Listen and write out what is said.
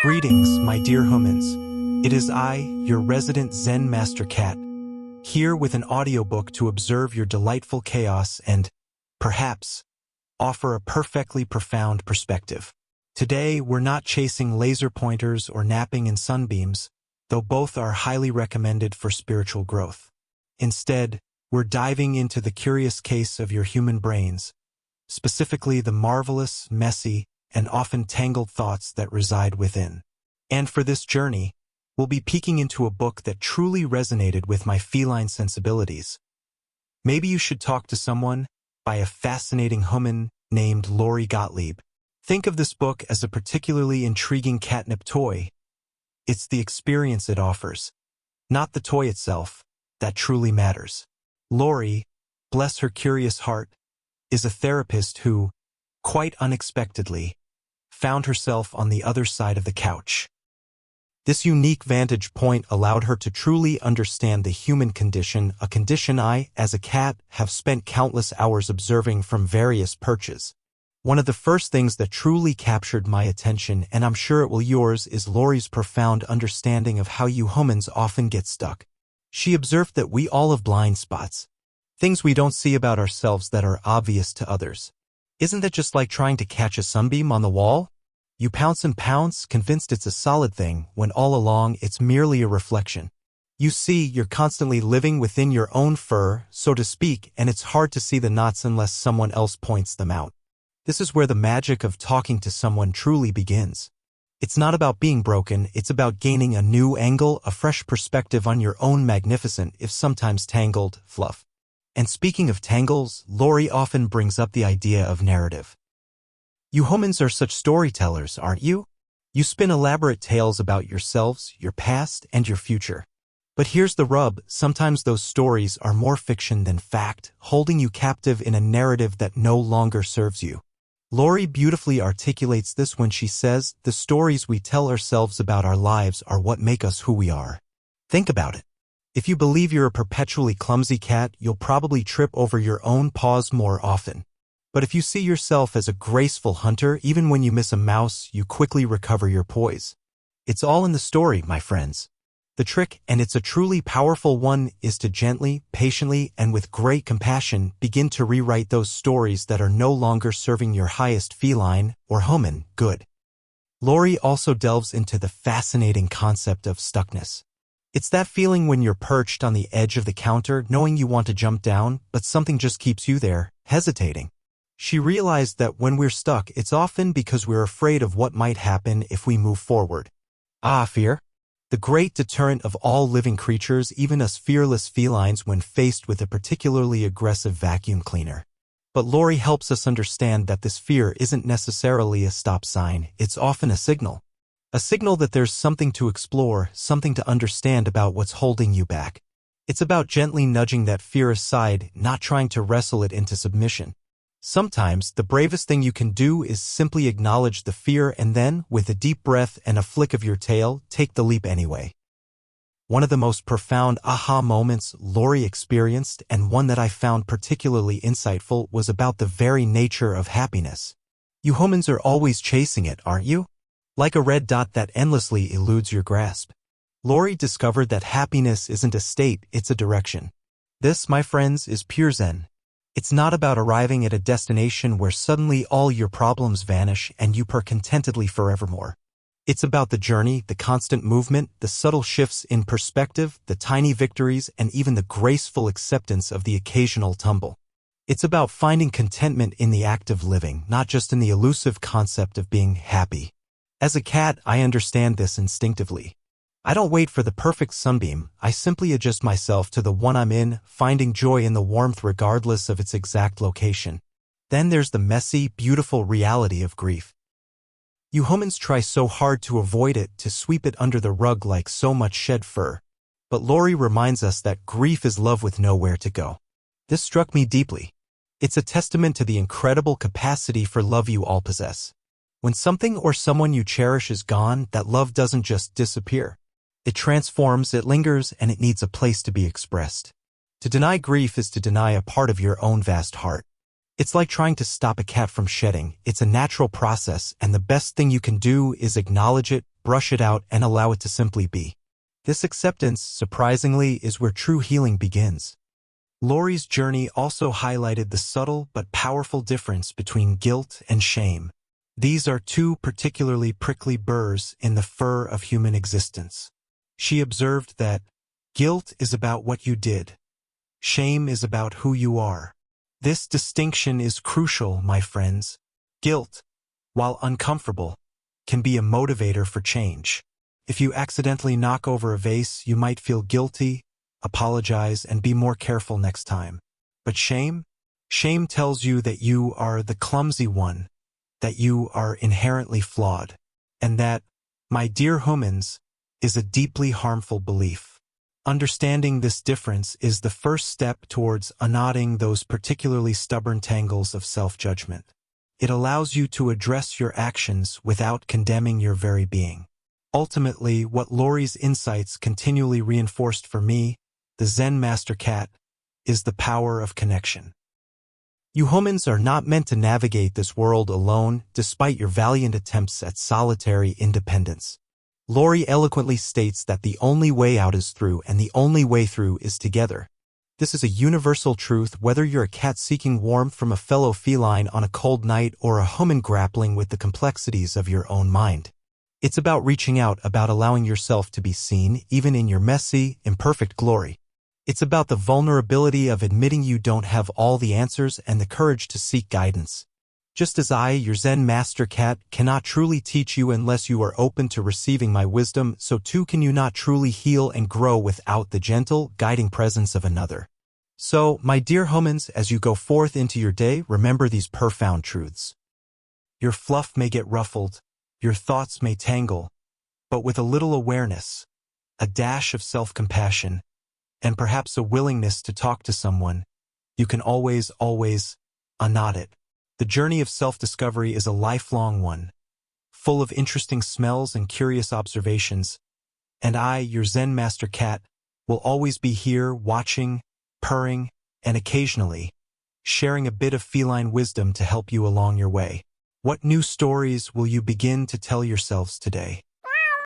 Greetings, my dear humans. It is I, your resident Zen Master Cat, here with an audiobook to observe your delightful chaos and, perhaps, offer a perfectly profound perspective. Today, we're not chasing laser pointers or napping in sunbeams, though both are highly recommended for spiritual growth. Instead, we're diving into the curious case of your human brains, specifically the marvelous, messy, and often tangled thoughts that reside within. And for this journey, we'll be peeking into a book that truly resonated with my feline sensibilities. Maybe You Should Talk to Someone by a fascinating human named Lori Gottlieb. Think of this book as a particularly intriguing catnip toy. It's the experience it offers, not the toy itself, that truly matters. Lori, bless her curious heart, is a therapist who, quite unexpectedly, found herself on the other side of the couch. This unique vantage point allowed her to truly understand the human condition, a condition I, as a cat, have spent countless hours observing from various perches. One of the first things that truly captured my attention, and I'm sure it will yours, is Lori's profound understanding of how you humans often get stuck. She observed that we all have blind spots, things we don't see about ourselves that are obvious to others. Isn't that just like trying to catch a sunbeam on the wall? You pounce and pounce, convinced it's a solid thing, when all along it's merely a reflection. You see, you're constantly living within your own fur, so to speak, and it's hard to see the knots unless someone else points them out. This is where the magic of talking to someone truly begins. It's not about being broken, it's about gaining a new angle, a fresh perspective on your own magnificent, if sometimes tangled, fluff. And speaking of tangles, Lori often brings up the idea of narrative. You humans are such storytellers, aren't you? You spin elaborate tales about yourselves, your past, and your future. But here's the rub, sometimes those stories are more fiction than fact, holding you captive in a narrative that no longer serves you. Lori beautifully articulates this when she says, the stories we tell ourselves about our lives are what make us who we are. Think about it. If you believe you're a perpetually clumsy cat, you'll probably trip over your own paws more often. But if you see yourself as a graceful hunter, even when you miss a mouse, you quickly recover your poise. It's all in the story, my friends. The trick, and it's a truly powerful one, is to gently, patiently, and with great compassion begin to rewrite those stories that are no longer serving your highest feline, or human, good. Lori also delves into the fascinating concept of stuckness. It's that feeling when you're perched on the edge of the counter, knowing you want to jump down, but something just keeps you there, hesitating. She realized that when we're stuck, it's often because we're afraid of what might happen if we move forward. Fear. The great deterrent of all living creatures, even us fearless felines when faced with a particularly aggressive vacuum cleaner. But Lori helps us understand that this fear isn't necessarily a stop sign, it's often a signal. A signal that there's something to explore, something to understand about what's holding you back. It's about gently nudging that fear aside, not trying to wrestle it into submission. Sometimes, the bravest thing you can do is simply acknowledge the fear and then, with a deep breath and a flick of your tail, take the leap anyway. One of the most profound aha moments Lori experienced, and one that I found particularly insightful, was about the very nature of happiness. You humans are always chasing it, aren't you? Like a red dot that endlessly eludes your grasp. Lori discovered that happiness isn't a state, it's a direction. This, my friends, is pure Zen. It's not about arriving at a destination where suddenly all your problems vanish and you purr contentedly forevermore. It's about the journey, the constant movement, the subtle shifts in perspective, the tiny victories, and even the graceful acceptance of the occasional tumble. It's about finding contentment in the act of living, not just in the elusive concept of being happy. As a cat, I understand this instinctively. I don't wait for the perfect sunbeam, I simply adjust myself to the one I'm in, finding joy in the warmth regardless of its exact location. Then there's the messy, beautiful reality of grief. You humans try so hard to avoid it, to sweep it under the rug like so much shed fur. But Lori reminds us that grief is love with nowhere to go. This struck me deeply. It's a testament to the incredible capacity for love you all possess. When something or someone you cherish is gone, that love doesn't just disappear. It transforms, it lingers, and it needs a place to be expressed. To deny grief is to deny a part of your own vast heart. It's like trying to stop a cat from shedding. It's a natural process, and the best thing you can do is acknowledge it, brush it out, and allow it to simply be. This acceptance, surprisingly, is where true healing begins. Lori's journey also highlighted the subtle but powerful difference between guilt and shame. These are two particularly prickly burrs in the fur of human existence. She observed that guilt is about what you did. Shame is about who you are. This distinction is crucial, my friends. Guilt, while uncomfortable, can be a motivator for change. If you accidentally knock over a vase, you might feel guilty, apologize, and be more careful next time. But shame? Shame tells you that you are the clumsy one, that you are inherently flawed, and that, my dear humans, is a deeply harmful belief. Understanding this difference is the first step towards unknotting those particularly stubborn tangles of self-judgment. It allows you to address your actions without condemning your very being. Ultimately, what Lori's insights continually reinforced for me, the Zen Master Cat, is the power of connection. You humans are not meant to navigate this world alone, despite your valiant attempts at solitary independence. Lori eloquently states that the only way out is through, and the only way through is together. This is a universal truth, whether you're a cat seeking warmth from a fellow feline on a cold night or a human grappling with the complexities of your own mind. It's about reaching out, about allowing yourself to be seen, even in your messy, imperfect glory. It's about the vulnerability of admitting you don't have all the answers and the courage to seek guidance. Just as I, your Zen Master Cat, cannot truly teach you unless you are open to receiving my wisdom, so too can you not truly heal and grow without the gentle, guiding presence of another. So, my dear humans, as you go forth into your day, remember these profound truths. Your fluff may get ruffled, your thoughts may tangle, but with a little awareness, a dash of self-compassion, and perhaps a willingness to talk to someone, you can always unknot it. The journey of self-discovery is a lifelong one, full of interesting smells and curious observations, and I, your Zen Master Cat, will always be here watching, purring, and occasionally sharing a bit of feline wisdom to help you along your way. What new stories will you begin to tell yourselves today?